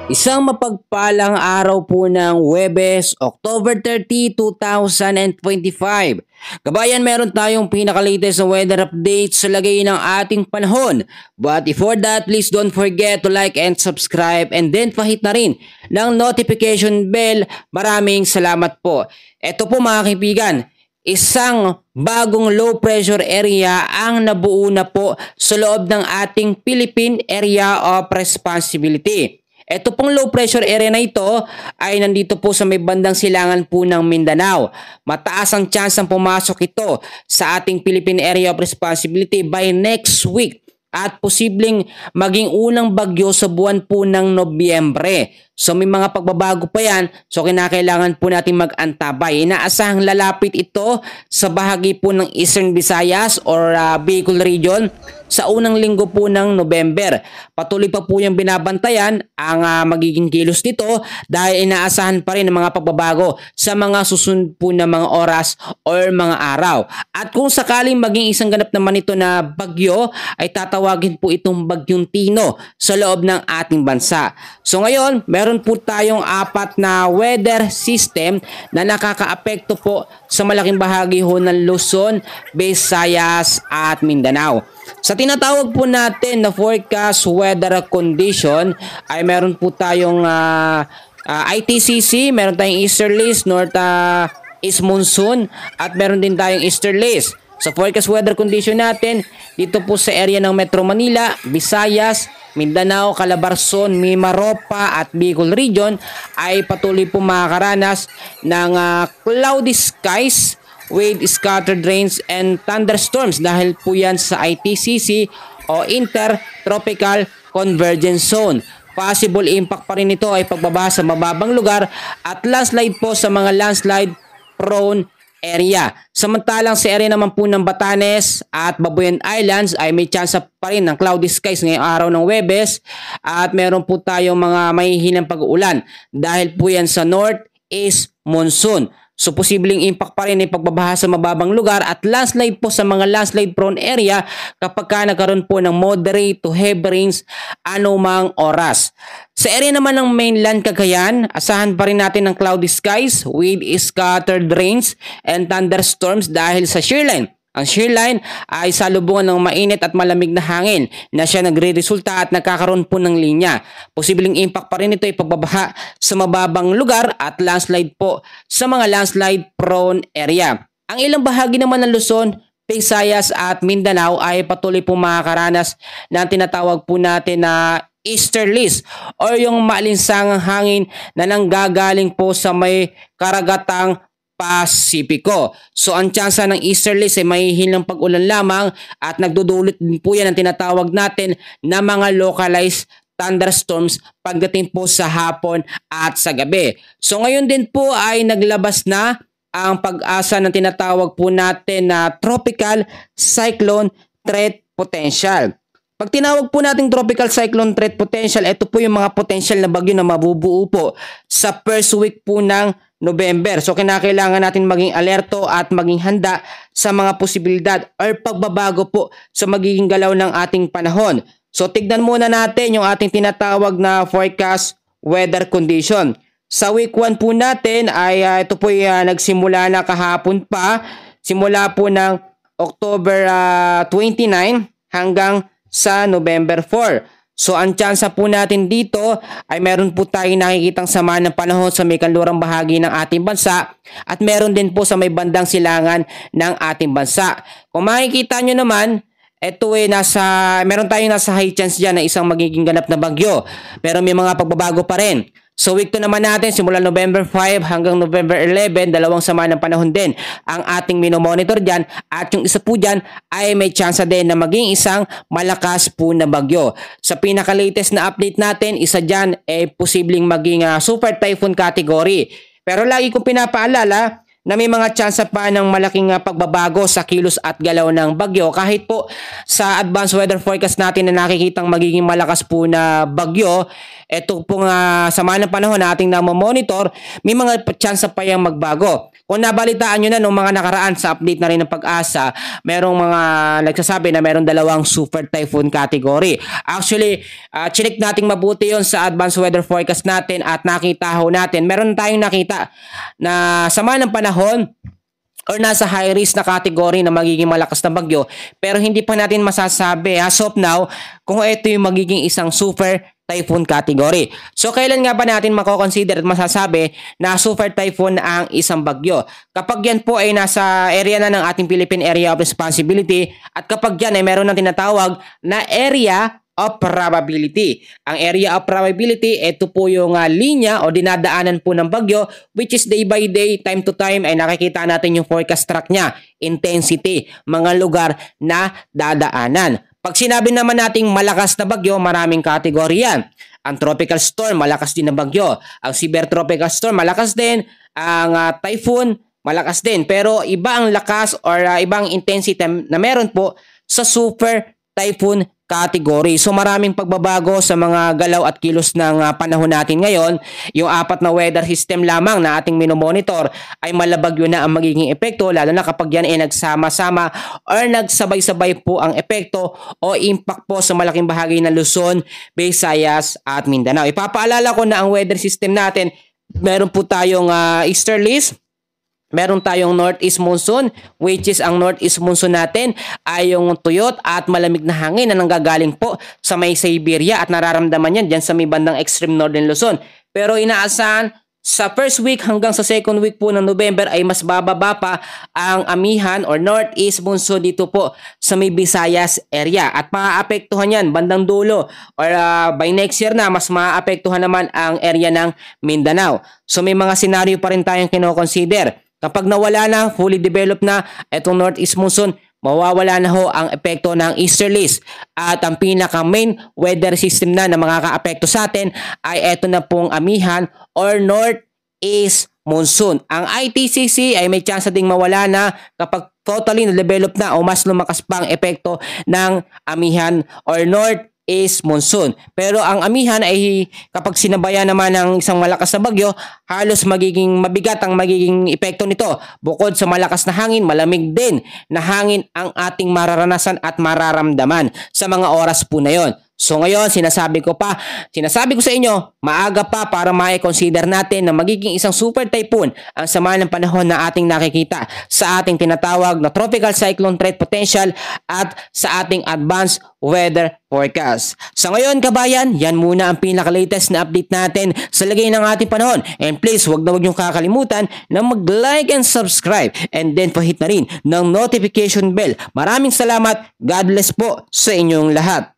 Isang mapagpalang araw po ng Huwebes, October 30, 2025. Kabayan, meron tayong pinaka-latest na weather update sa lagay ng ating panahon. But before that, please don't forget to like and subscribe and then pahit na rin ng notification bell. Maraming salamat po. Ito po mga kaibigan, isang bagong low pressure area ang nabuo na po sa loob ng ating Philippine Area of Responsibility. Ito pong low pressure area na ito ay nandito po sa may bandang silangan po ng Mindanao. Mataas ang chance ang pumasok ito sa ating Philippine Area of Responsibility by next week at posibleng maging unang bagyo sa buwan po ng Nobyembre. So may mga pagbabago pa yan, so kinakailangan po natin mag-antabay. Inaasahang lalapit ito sa bahagi po ng Eastern Visayas or Bicol region sa unang linggo po ng November. Patuloy pa po yung binabantayan ang magiging kilos nito dahil inaasahan pa rin ang mga pagbabago sa mga susunod po na mga oras or mga araw. At kung sakaling maging isang ganap naman ito na bagyo, ay tatawagin po itong Bagyong Tino sa loob ng ating bansa. So ngayon, meron po tayong apat na weather system na nakakaapekto po sa malaking bahagi ho ng Luzon, Visayas at Mindanao. Sa tinatawag po natin na forecast weather condition ay meron po tayong ITCC, meron tayong easterlies, north east monsoon at meron din tayong easterlies. Sa forecast weather condition natin, dito po sa area ng Metro Manila, Visayas, Mindanao, Calabarzon, Mimaropa at Bicol region ay patuloy po makakaranas ng cloudy skies with scattered rains and thunderstorms dahil po yan sa ITCC o Intertropical Convergence Zone. Possible impact pa rin ito ay pagbaba sa mababang lugar at landslide po sa mga landslide prone area. Samantalang sa area naman po ng Batanes at Babuyan Islands ay may chance pa rin ng cloudy skies ngayong araw ng Huwebes at meron po tayong mga mahihinang pag-uulan dahil po yan sa northeast monsoon. So posibleng impact pa rin ay pagbabaha sa mababang lugar at landslide po sa mga landslide prone area kapag ka nagkaroon po ng moderate to heavy rains anumang oras. Sa area naman ng mainland Cagayan, asahan pa rin natin ng cloudy skies with scattered rains and thunderstorms dahil sa shearline. Ang shearline ay salubungan ng mainit at malamig na hangin na siya nagre-resulta at nagkakaroon po ng linya. Posibleng impact pa rin ito ay pagbabaha sa mababang lugar at landslide po sa mga landslide prone area. Ang ilang bahagi naman ng Luzon, Visayas at Mindanao ay patuloy po makakaranas ng tinatawag po natin na easterlies or yung maalinsangang hangin na nanggagaling po sa may karagatang Pasipiko. So ang tsansa ng easterlies ay mahihilang pag-ulan lamang at nagdudulot din po yan ang tinatawag natin na mga localized thunderstorms pagdating po sa hapon at sa gabi. So ngayon din po ay naglabas na ang pag-asa ng tinatawag po natin na tropical cyclone threat potential. Pag tinawag po natin tropical cyclone threat potential, ito po yung mga potential na bagyo na mabubuo po sa first week po ng November. So kinakailangan natin maging alerto at maging handa sa mga posibilidad or pagbabago po sa magiging galaw ng ating panahon. So tignan muna natin yung ating tinatawag na forecast weather condition. Sa week 1 po natin ay ito po nagsimula na kahapon pa. Simula po ng October 29 hanggang sa November 4. So ang tsansa po natin dito ay meron po tayong nakikitang sama ng panahon sa may kanlurang bahagi ng ating bansa at meron din po sa may bandang silangan ng ating bansa. Kung makikita nyo naman, ito meron tayong nasa high chance dyan na isang magiging ganap na bagyo. Pero may mga pagbabago pa rin. So week 2 naman natin, simula November 5 hanggang November 11, dalawang sama ng panahon din ang ating minomonitor dyan. At yung isa po dyan ay may chance din na maging isang malakas po na bagyo. Sa pinaka-latest na update natin, isa dyan ay posibleng maging super typhoon category. Pero lagi kong pinapaalala na may mga tsansa pa ng malaking pagbabago sa kilos at galaw ng bagyo. Kahit po sa advanced weather forecast natin na nakikitang magiging malakas po na bagyo, ito pong sama ng panahon na ating monitor, may mga tsansa pa yung magbago. Kung nabalitaan nyo na nung mga nakaraan sa update na rin ng Pag-asa, merong mga nagsasabi na meron dalawang super typhoon category. Actually, chinik nating mabuti yon sa advanced weather forecast natin at nakita ho natin. Meron tayong nakita na sama ng panahon or nasa high risk na category na magiging malakas na bagyo, pero hindi pa natin masasabi as of now kung ito yung magiging isang super typhoon category. So kailan nga ba natin mako-consider at masasabi na super typhoon ang isang bagyo? Kapag yan po ay nasa area na ng ating Philippine Area of Responsibility at kapag yan ay meron ng tinatawag na area of probability. Ang area of probability, ito po yung linya o dinadaanan po ng bagyo, which is day by day, time to time ay nakikita natin yung forecast track niya, intensity, mga lugar na dadaanan. Pag sinabi naman nating malakas na bagyo, maraming kategorya yan. Ang tropical storm, malakas din na bagyo. Ang severe tropical storm, malakas din. Ang typhoon, malakas din. Pero iba ang lakas or ibang intensity na meron po sa super typhoon category. So maraming pagbabago sa mga galaw at kilos ng panahon natin ngayon. Yung 4 na weather system lamang na ating minomonitor ay malabagyo na ang magiging epekto, lalo na kapag yan ay nagsama-sama or nagsabay-sabay po ang epekto o impact po sa malaking bahagi ng Luzon, Visayas at Mindanao. Ipapaalala ko na ang weather system natin, meron po tayong easterlies, meron tayong northeast monsoon, which is ang northeast monsoon natin ay yung tuyot at malamig na hangin na nanggagaling po sa may Siberia at nararamdaman yan dyan sa may bandang extreme northern Luzon. Pero inaasahan sa first week hanggang sa second week po ng November ay mas bababa pa ang amihan or northeast monsoon dito po sa may Visayas area at maaapektuhan yan bandang dulo or by next year na mas maaapektuhan naman ang area ng Mindanao. So may mga senaryo pa rin tayong kino-consider. Kapag nawala na, fully developed na itong northeast monsoon, mawawala na ho ang epekto ng easterlies. At ang pinaka main weather system na makakaapekto sa atin ay ito na pong amihan or northeast monsoon. Ang ITCC ay may chance ding mawala na kapag totally na-develop na o mas lumakas pa ang epekto ng amihan or northeast monsoon. Pero ang amihan ay kapag sinabayan naman ng isang malakas na bagyo, halos magiging mabigat ang magiging epekto nito. Bukod sa malakas na hangin, malamig din na hangin ang ating mararanasan at mararamdaman sa mga oras po na yon. So ngayon, sinasabi ko sa inyo, maaga pa para ma-consider natin na magiging isang super typhoon ang sama ng panahon na ating nakikita sa ating tinatawag na tropical cyclone threat potential at sa ating advanced weather forecast. Sa ngayon kabayan, yan muna ang pinaka-latest na update natin sa lagay ng ating panahon. And please, huwag niyong kakalimutan na mag-like and subscribe and then pahit na rin ng notification bell. Maraming salamat. God bless po sa inyong lahat.